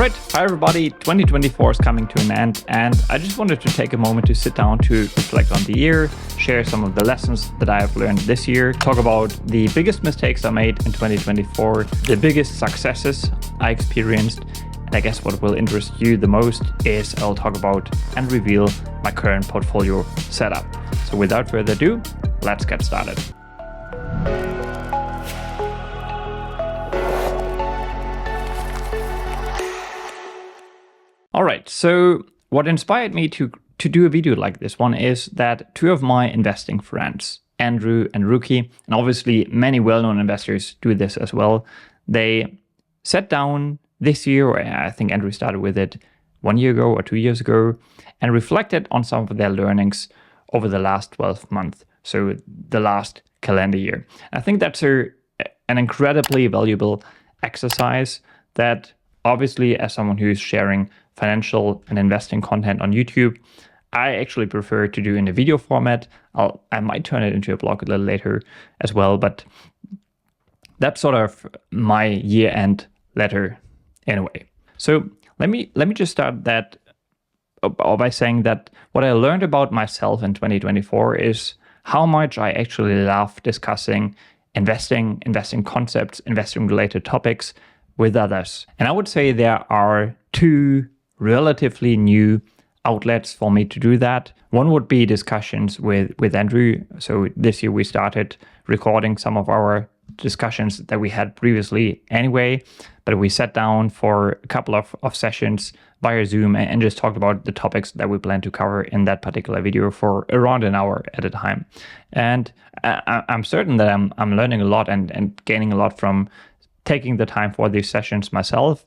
Alright, hi everybody, 2024 is coming to an end, and I just wanted to take a moment to sit down to reflect on the year, share some of the lessons that I have learned this year, talk about the biggest mistakes I made in 2024, the biggest successes I experienced, and I guess what will interest you the most is I'll talk about and reveal my current portfolio setup. So without further ado, let's get started. All right, so what inspired me to do a video like this one is that two of my investing friends, Andrew and Rookie, and obviously many well-known investors do this as well, they sat down this year, or I think Andrew started with it 1 year ago or 2 years ago, and reflected on some of their learnings over the last 12 months, so the last calendar year. I think that's an incredibly valuable exercise that obviously, as someone who's sharing financial and investing content on YouTube, I actually prefer to do in a video format. I might turn it into a blog a little later as well, but that's sort of my year-end letter in a way. So let me just start that by saying that what I learned about myself in 2024 is how much I actually love discussing investing concepts, investing related topics with others. And I would say there are two relatively new outlets for me to do that. One would be discussions with Andrew. So this year we started recording some of our discussions that we had previously anyway, but we sat down for a couple of sessions via Zoom and just talked about the topics that we plan to cover in that particular video for around an hour at a time. And I'm certain that I'm learning a lot and gaining a lot from taking the time for these sessions myself.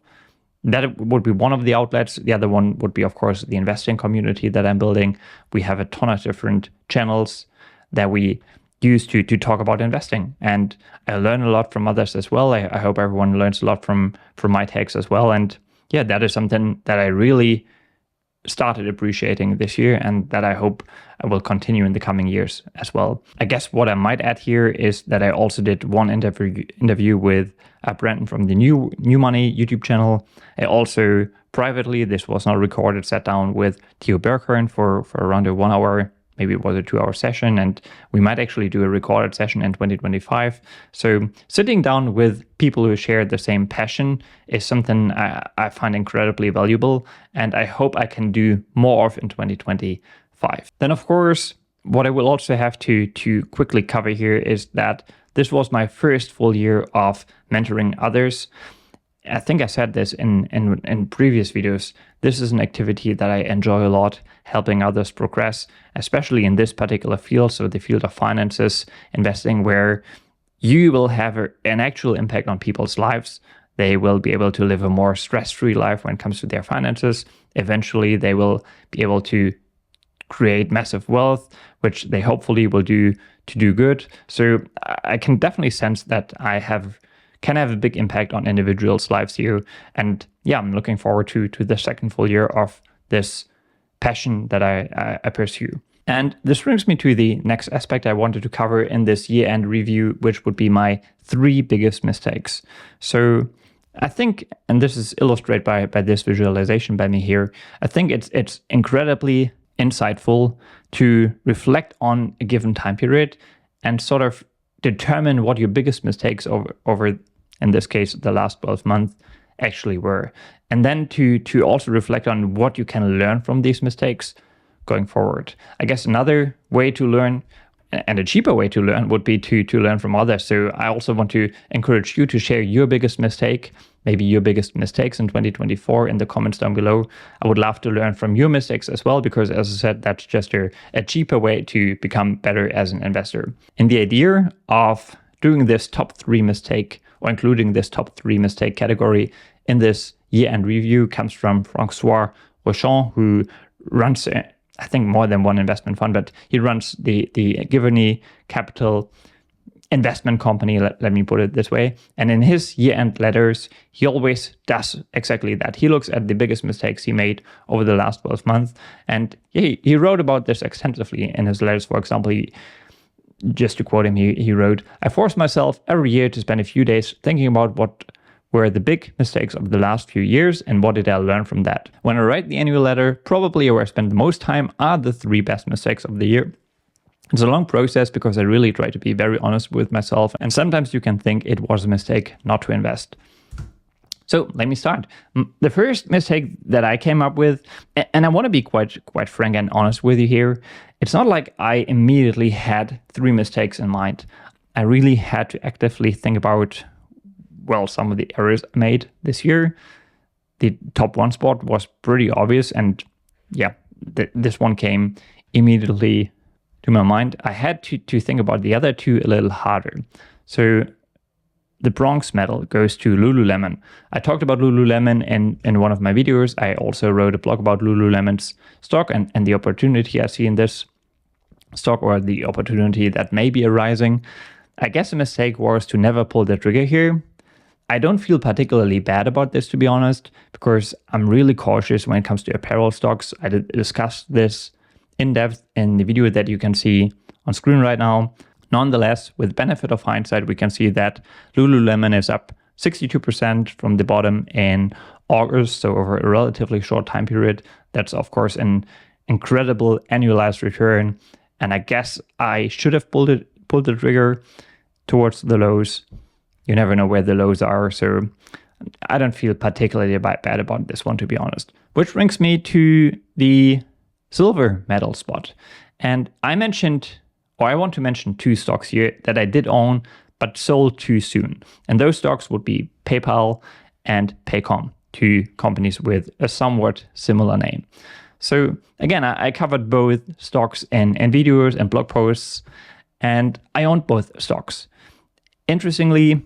That would be one of the outlets. The other one would be, of course, the investing community that I'm building. We have a ton of different channels that we use to talk about investing. And I learn a lot from others as well. I hope everyone learns a lot from my takes as well. And yeah, that is something that I really started appreciating this year, and that I hope I will continue in the coming years as well. I guess what I might add here is that I also did one interview with Brandon from the New Money YouTube channel. I also privately, this was not recorded, sat down with Theo Berghorn for around a 1 hour, maybe it was a 2 hour session, and we might actually do a recorded session in 2025. So sitting down with people who share the same passion is something I find incredibly valuable, and I hope I can do more of in 2025. Then, of course, what I will also have to quickly cover here is that this was my first full year of mentoring others. I think I said this in previous videos. This is an activity that I enjoy a lot, helping others progress, especially in this particular field, so the field of finances, investing, where you will have an actual impact on people's lives. They will be able to live a more stress-free life when it comes to their finances. Eventually, they will be able to create massive wealth, which they hopefully will do to do good. So I can definitely sense that I can have a big impact on individuals' lives here. And yeah, I'm looking forward to the second full year of this passion that I pursue. And this brings me to the next aspect I wanted to cover in this year-end review, which would be my 3 biggest mistakes. So I think, and this is illustrated by this visualization by me here, I think it's incredibly insightful to reflect on a given time period and sort of determine what your biggest mistakes over in this case the last 12 months actually were, and then to also reflect on what you can learn from these mistakes going forward. I guess another way to learn, and a cheaper way to learn, would be to learn from others. So I also want to encourage you to share your biggest mistake, maybe your biggest mistakes in 2024 in the comments down below. I would love to learn from your mistakes as well, because as I said, that's just a cheaper way to become better as an investor. And the idea of doing this top 3 mistake, or including this top 3 mistake category in this year-end review, comes from Francois Rochon, who runs, I think, more than one investment fund, but he runs the Giverny Capital investment company, let me put it this way. And in his year-end letters, he always does exactly that. He looks at the biggest mistakes he made over the last 12 months. And he wrote about this extensively in his letters. For example, just to quote him, he wrote, "I force myself every year to spend a few days thinking about what were the big mistakes of the last few years and what did I learn from that. When I write the annual letter, probably where I spend the most time are the 3 best mistakes of the year. It's a long process because I really try to be very honest with myself, and sometimes you can think it was a mistake not to invest. So let me start. The first mistake that I came up with, and I want to be quite frank and honest with you here, it's not like I immediately had 3 mistakes in mind. I really had to actively think about, well, some of the errors I made this year. The top 1 spot was pretty obvious, and yeah, this one came immediately to my mind. I had to think about the other 2 a little harder. So the bronze medal goes to Lululemon. I talked about Lululemon in one of my videos. I also wrote a blog about Lululemon's stock and the opportunity I see in this stock, or the opportunity that may be arising. I guess the mistake was to never pull the trigger here. I don't feel particularly bad about this, to be honest, because I'm really cautious when it comes to apparel stocks. I discussed this in depth in the video that you can see on screen right now. Nonetheless, with benefit of hindsight, we can see that Lululemon is up 62% from the bottom in August, so over a relatively short time period. That's, of course, an incredible annualized return. And I guess I should have pulled the trigger towards the lows. You never know where the lows are, so I don't feel particularly bad about this one, to be honest. Which brings me to the silver medal spot. And I want to mention 2 stocks here that I did own but sold too soon. And those stocks would be PayPal and Paycom, 2 companies with a somewhat similar name. So again, I covered both stocks in videos and blog posts, and I owned both stocks. Interestingly,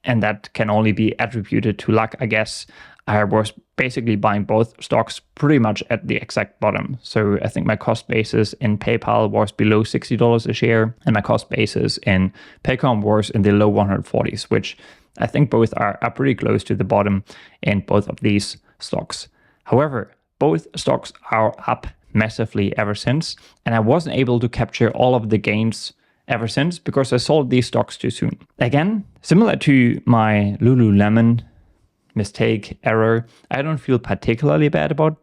and that can only be attributed to luck, I guess, I was basically buying both stocks pretty much at the exact bottom. So I think my cost basis in PayPal was below $60 a share, and my cost basis in Paycom was in the low 140s, which I think both are pretty close to the bottom in both of these stocks. However, both stocks are up massively ever since, and I wasn't able to capture all of the gains ever since because I sold these stocks too soon. Again, similar to my Lululemon mistake, error, I don't feel particularly bad about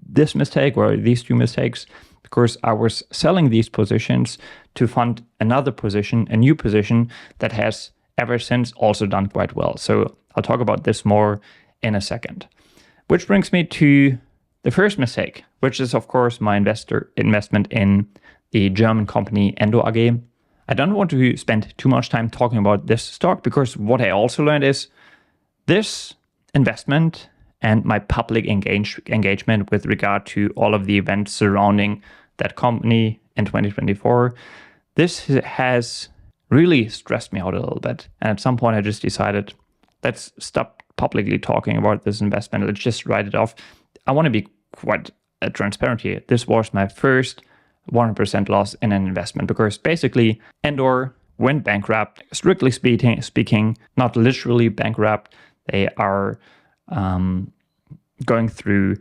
this mistake or these 2 mistakes because I was selling these positions to fund another position, a new position that has ever since also done quite well. So I'll talk about this more in a second. Which brings me to the first mistake, which is of course my investment in the German company Endo AG. I don't want to spend too much time talking about this stock because what I also learned is this investment and my public engagement with regard to all of the events surrounding that company in 2024, this has really stressed me out a little bit. And at some point I just decided, let's stop publicly talking about this investment. Let's just write it off. I want to be quite transparent here. This was my first 100% loss in an investment because basically Endo went bankrupt, strictly speaking, not literally bankrupt. They are going through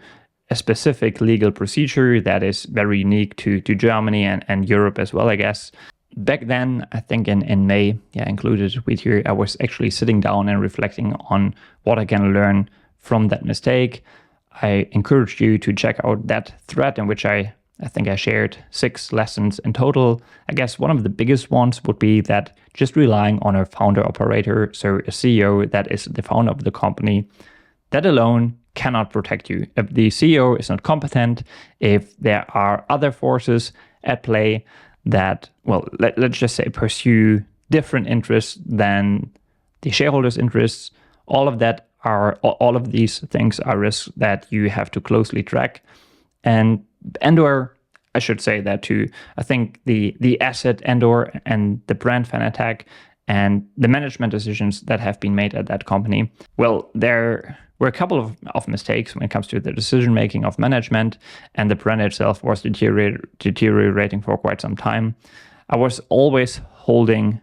a specific legal procedure that is very unique to Germany and Europe as well, I guess. Back then, I think in May, included with here, I was actually sitting down and reflecting on what I can learn from that mistake. I encourage you to check out that thread in which I think I shared 6 lessons in total. I guess one of the biggest ones would be that just relying on a founder operator, so a CEO that is the founder of the company, that alone cannot protect you. If the CEO is not competent, if there are other forces at play that, well, let's just say pursue different interests than the shareholders' interests, all of these things are risks that you have to closely track. And Endo, I should say that too. I think the asset Endo and the brand Fanatec and the management decisions that have been made at that company, well, there were a couple of mistakes when it comes to the decision making of management, and the brand itself was deteriorating for quite some time. I was always holding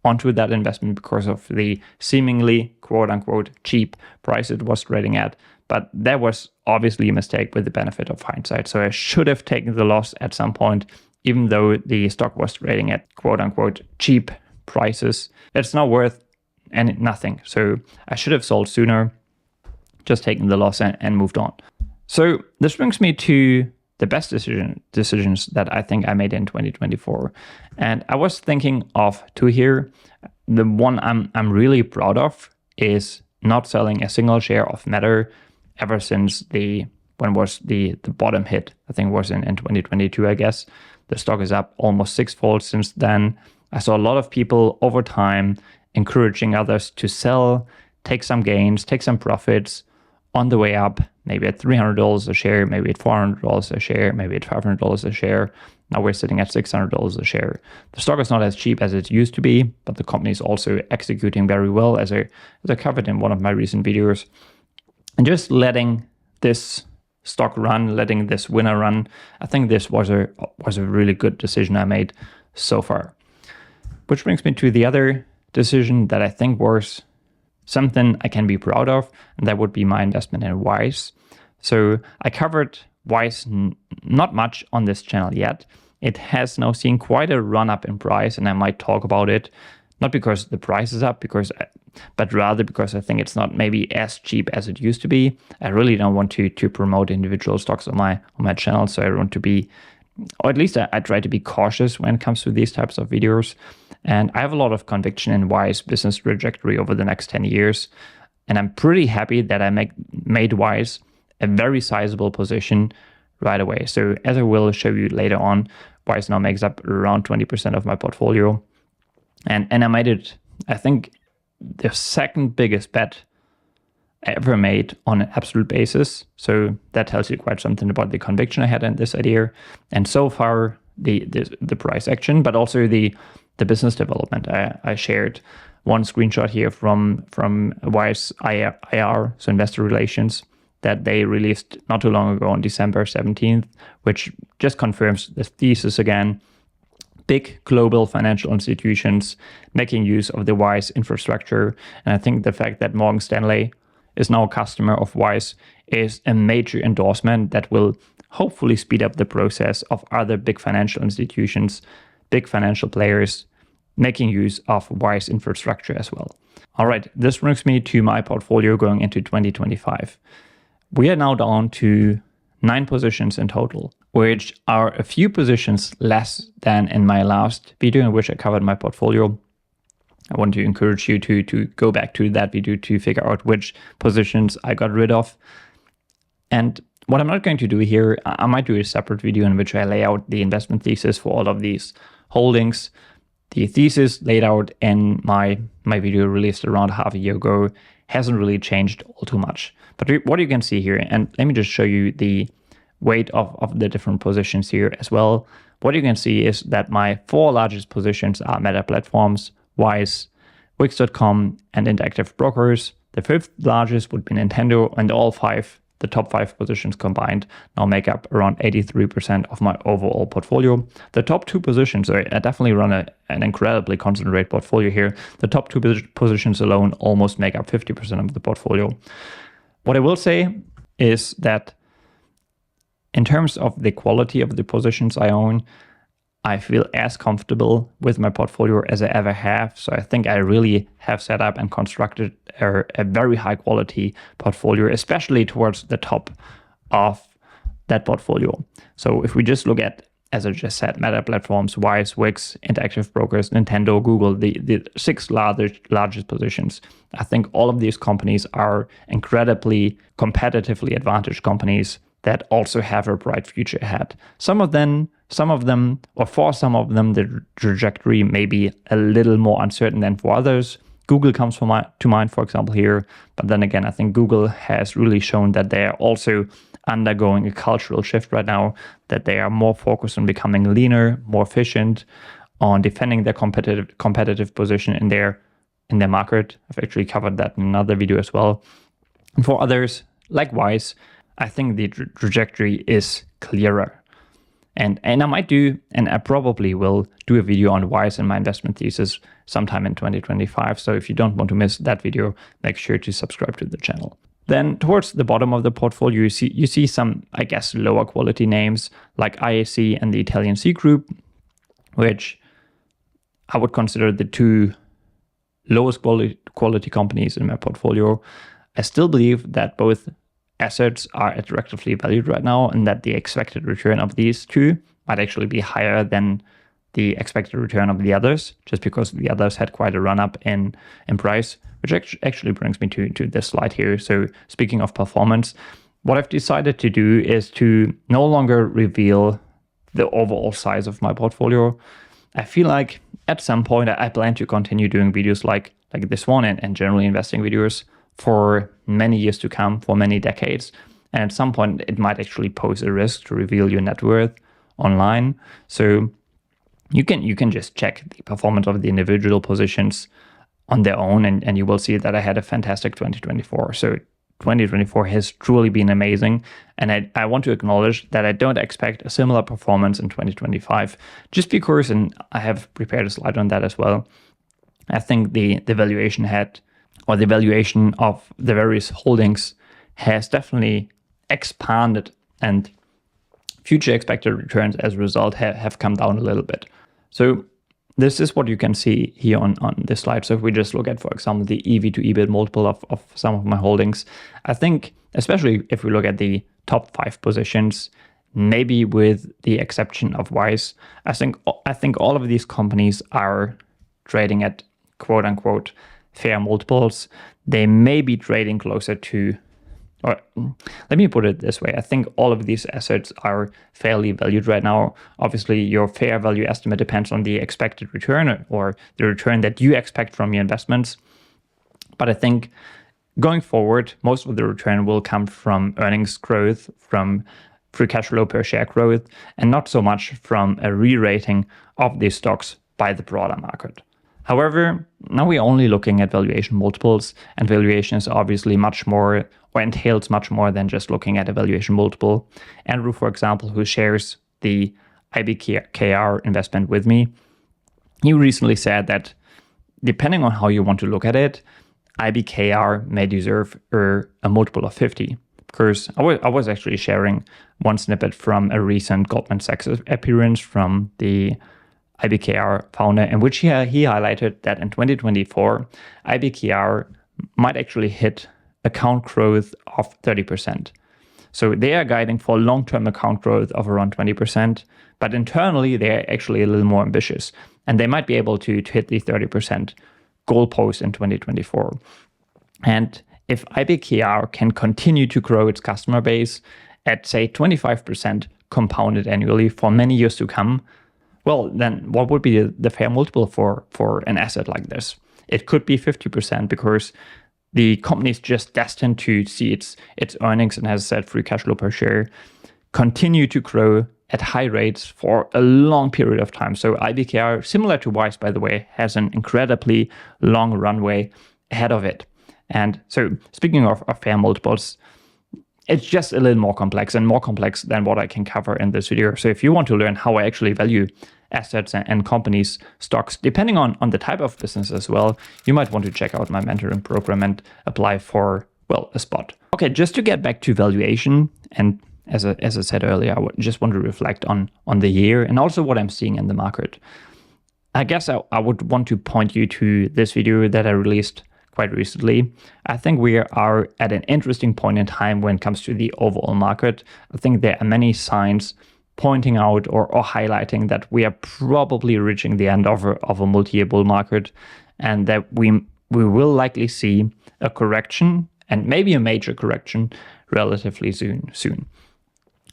onto that investment because of the seemingly quote unquote cheap price it was trading at. But that was obviously a mistake with the benefit of hindsight. So I should have taken the loss at some point, even though the stock was trading at quote unquote cheap prices. It's not worth and nothing. So I should have sold sooner, just taken the loss and moved on. So this brings me to the best decisions that I think I made in 2024. And I was thinking of two here. The one I'm really proud of is not selling a single share of Matter ever since when was the bottom hit. I think it was in 2022, I guess. The stock is up almost sixfold since then. I saw a lot of people over time encouraging others to sell, take some gains, take some profits on the way up, maybe at $300 a share, maybe at $400 a share, maybe at $500 a share. Now we're sitting at $600 a share. The stock is not as cheap as it used to be, but the company is also executing very well, as I covered in one of my recent videos. And just letting this stock run, letting this winner run, I think this was a really good decision I made so far. Which brings me to the other decision that I think was something I can be proud of, and that would be my investment in Wise. So I covered Wise not much on this channel yet. It has now seen quite a run up in price, and I might talk about it, not because the price is up, but rather because I think it's not maybe as cheap as it used to be. I really don't want to promote individual stocks on my channel, so I want to be, or at least I try to be cautious when it comes to these types of videos. And I have a lot of conviction in Wise business trajectory over the next 10 years. And I'm pretty happy that I made Wise a very sizable position right away. So as I will show you later on, Wise now makes up around 20% of my portfolio. And I made it, I think, the second biggest bet I ever made on an absolute basis. So that tells you quite something about the conviction I had in this idea. And so far, the price action, but also the business development. I shared one screenshot here from Wise IR, so investor relations, that they released not too long ago on December 17th, which just confirms the thesis again. Big global financial institutions making use of the Wise infrastructure. And I think the fact that Morgan Stanley is now a customer of Wise is a major endorsement that will hopefully speed up the process of other big financial institutions, big financial players making use of Wise infrastructure as well. All right, this brings me to my portfolio going into 2025. We are now down to 9 positions in total, which are a few positions less than in my last video in which I covered my portfolio. I want to encourage you to go back to that video to figure out which positions I got rid of. And what I'm not going to do here, I might do a separate video in which I lay out the investment thesis for all of these holdings. The thesis laid out in my video released around half a year ago hasn't really changed all too much. But what you can see here, and let me just show you the weight of the different positions here as well. What you can see is that my 4 largest positions are Meta Platforms, Wise, Wix.com, and Interactive Brokers. The 5th largest would be Nintendo, and the top 5 positions combined now make up around 83% of my overall portfolio. The top 2 positions, I definitely run an incredibly concentrated portfolio here. The top 2 positions alone almost make up 50% of the portfolio. What I will say is that in terms of the quality of the positions I own, I feel as comfortable with my portfolio as I ever have. So I think I really have set up and constructed a very high quality portfolio, especially towards the top of that portfolio. So if we just look at, as I just said, Meta Platforms, Wise, Wix, Interactive Brokers, Nintendo, Google, the 6 largest positions, I think all of these companies are incredibly competitively advantaged companies that also have a bright future ahead. For some of them, the trajectory may be a little more uncertain than for others. Google comes to mind, for example, here. But then again, I think Google has really shown that they are also undergoing a cultural shift right now, that they are more focused on becoming leaner, more efficient, on defending their competitive position in their market. I've actually covered that in another video as well. And for others, like Wise, I think the trajectory is clearer. And I might do, and I probably will do a video on Wise and my investment thesis sometime in 2025. So if you don't want to miss that video, make sure to subscribe to the channel. Then towards the bottom of the portfolio, you see some, I guess, lower quality names like IAC and the Italian C Group, which I would consider the 2 lowest quality companies in my portfolio, I still believe that both assets are attractively valued right now and that the expected return of these two might actually be higher than the expected return of the others, just because the others had quite a run up in price, which actually brings me to this slide here. So speaking of performance, what I've decided to do is to no longer reveal the overall size of my portfolio. I feel like at some point I plan to continue doing videos like this one and generally investing videos for many years to come, for many decades. And at some point, it might actually pose a risk to reveal your net worth online. So you can just check the performance of the individual positions on their own, and you will see that I had a fantastic 2024. So 2024 has truly been amazing. And I want to acknowledge that I don't expect a similar performance in 2025, just because, and I have prepared a slide on that as well, I think the valuation the valuation of the various holdings has definitely expanded, and future expected returns as a result have come down a little bit. So this is what you can see here on this slide. So if we just look at, for example, the EV to EBIT multiple of some of my holdings, I think, especially if we look at the top 5 positions, maybe with the exception of Wise, I think all of these companies are trading at quote unquote fair multiples. They may be trading closer to, or let me put it this way, I think all of these assets are fairly valued right now. Obviously, your fair value estimate depends on the expected return or the return that you expect from your investments. But I think going forward, most of the return will come from earnings growth, from free cash flow per share growth, and not so much from a re-rating of these stocks by the broader market. However, now we're only looking at valuation multiples, and valuation is obviously much more, or entails much more than just looking at a valuation multiple. Andrew, for example, who shares the IBKR investment with me, he recently said that depending on how you want to look at it, IBKR may deserve a multiple of 50. Because I was actually sharing one snippet from a recent Goldman Sachs appearance from the IBKR founder, in which he highlighted that in 2024, IBKR might actually hit account growth of 30%. So they are guiding for long-term account growth of around 20%, but internally they're actually a little more ambitious, and they might be able to hit the 30% goalpost in 2024. And if IBKR can continue to grow its customer base at, say, 25% compounded annually for many years to come, well, then what would be the fair multiple for an asset like this? It could be 50% because the company is just destined to see its earnings and, as I said, free cash flow per share continue to grow at high rates for a long period of time. So IBKR, similar to Wise, by the way, has an incredibly long runway ahead of it. And so speaking of fair multiples, it's just a little more complex than what I can cover in this video. So if you want to learn how I actually value assets and companies, stocks, depending on the type of business as well, you might want to check out my mentoring program and apply for, well, a spot. Okay, just to get back to valuation, and as I said earlier, I just want to reflect on the year and also what I'm seeing in the market. I guess I would want to point you to this video that I released quite recently. I think we are at an interesting point in time when it comes to the overall market. I think there are many signs pointing out or highlighting that we are probably reaching the end of a multi-year bull market, and that we will likely see a correction, and maybe a major correction, relatively soon.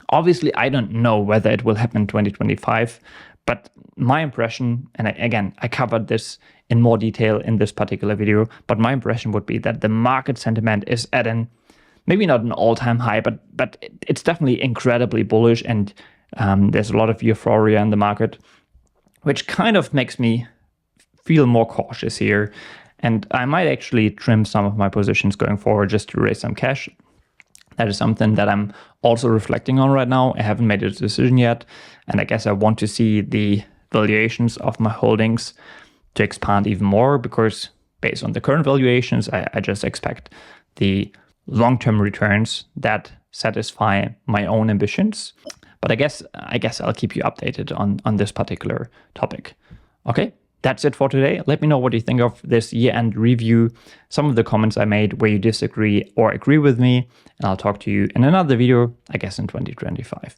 Obviously, I don't know whether it will happen in 2025, but my impression, and I covered this in more detail in this particular video, but my impression would be that the market sentiment is at maybe not an all-time high, but it's definitely incredibly bullish, and there's a lot of euphoria in the market, which kind of makes me feel more cautious here. And I might actually trim some of my positions going forward just to raise some cash. That is something that I'm also reflecting on right now. I haven't made a decision yet, and I guess I want to see the valuations of my holdings to expand even more, because based on the current valuations, I just expect the long-term returns that satisfy my own ambitions. But I guess I'll keep you updated on this particular topic. Okay, that's it for today. Let me know what you think of this year-end review, some of the comments I made where you disagree or agree with me, and I'll talk to you in another video, I guess in 2025.